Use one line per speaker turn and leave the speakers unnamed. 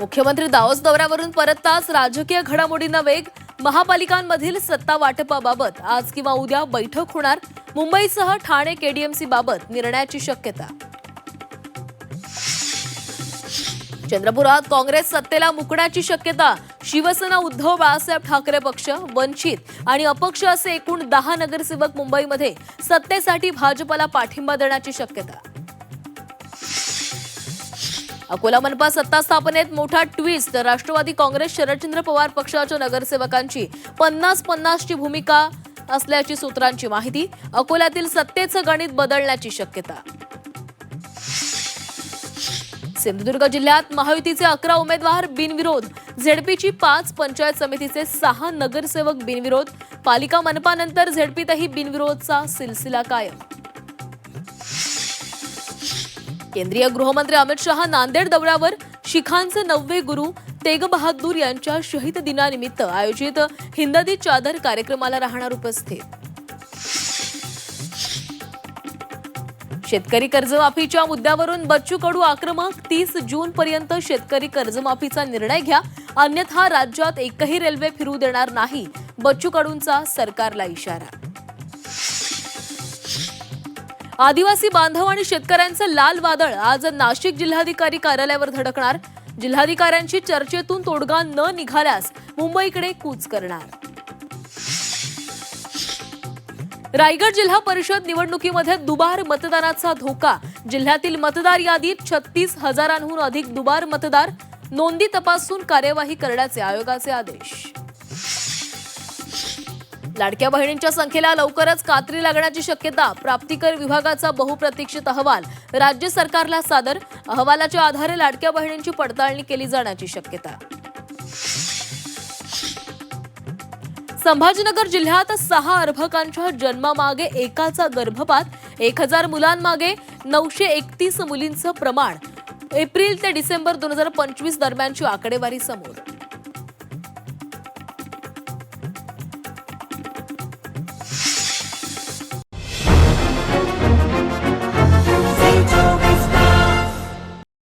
मुख्यमंत्री दावोस दौऱ्यावरून परतताच राजकीय घडामोडींना वेग. महापालिकांमधील सत्ता वाटपाबाबत आज किंवा उद्या बैठक होणार. मुंबईसह ठाणे केडीएमसी बाबत निर्णयाची शक्यता. चंद्रपुरात काँग्रेस सत्तेला मुकण्याची शक्यता. शिवसेना, उद्धव बाळासाहेब ठाकरे पक्ष, वंचित आणि अपक्ष असे एकूण 10 नगरसेवक मुंबईमध्ये सत्तेसाठी भाजपला पाठिंबा देण्याची शक्यता. अकोला मनपा सत्ता स्थापनेत मोठा ट्विस्ट. राष्ट्रवादी काँग्रेस, शरदचंद्र पवार पक्षाच्या नगरसेवकांची 50-50 ची भूमिका असल्याची सूत्रांची माहिती. अकोल्यातील सत्तेचं गणित बदलण्याची शक्यता. सिंधुदुर्ग जिल्ह्यात महायुतीचे 11 उमेदवार बिनविरोध. झेडपीची 5, पंचायत समितीचे 6 नगरसेवक बिनविरोध. पालिका मनपानंतर झेडपीतही बिनविरोधचा सिलसिला कायम. केंद्रीय गृहमंत्री अमित शहा नांदेड दौऱ्यावर. शिखांचे 9वे गुरु तेग बहादूर यांच्या शहीद दिनानिमित्त आयोजित हिंददी चादर कार्यक्रमाला राहणार उपस्थित. शेतकरी कर्जमाफीच्या मुद्द्यावरून बच्चू कडू आक्रमक. 30 जूनपर्यंत शेतकरी कर्जमाफीचा निर्णय घ्या, अन्यथा राज्यात एकही रेल्वे फिरू देणार नाही. बच्चू कडूंचा सरकारला इशारा. आदिवासी बांधव आणि शेतकऱ्यांचं लाल वादळ आज नाशिक जिल्हाधिकारी कार्यालयावर धडकणार. जिल्हाधिकाऱ्यांची चर्चेतून तोडगा न निघाल्यास मुंबईकडे कूच करणार. रायगड जिल्हा परिषद निवडणुकीमध्ये दुबार मतदानाचा धोका. जिल्ह्यातील मतदार यादीत 36,000हून अधिक दुबार मतदार. नोंदी तपासून कार्यवाही करण्याचे आयोगाचे आदेश. लाडक्या बहिणींच्या संख्येला लवकरच कात्री लागण्याची शक्यता. प्राप्तिकर विभागाचा बहुप्रतीक्षित अहवाल राज्य सरकारला सादर. अहवालाच्या आधारे लाडक्या बहिणींची पडताळणी केली जाण्याची शक्यता. संभाजीनगर जिल्ह्यात 6 अर्भकांच्या जन्मामागे एकाचा गर्भपात. 1000 मुलांमागे 931 मुलींचं प्रमाण. एप्रिल ते डिसेंबर 2025 दरम्यानची आकडेवारी समोर.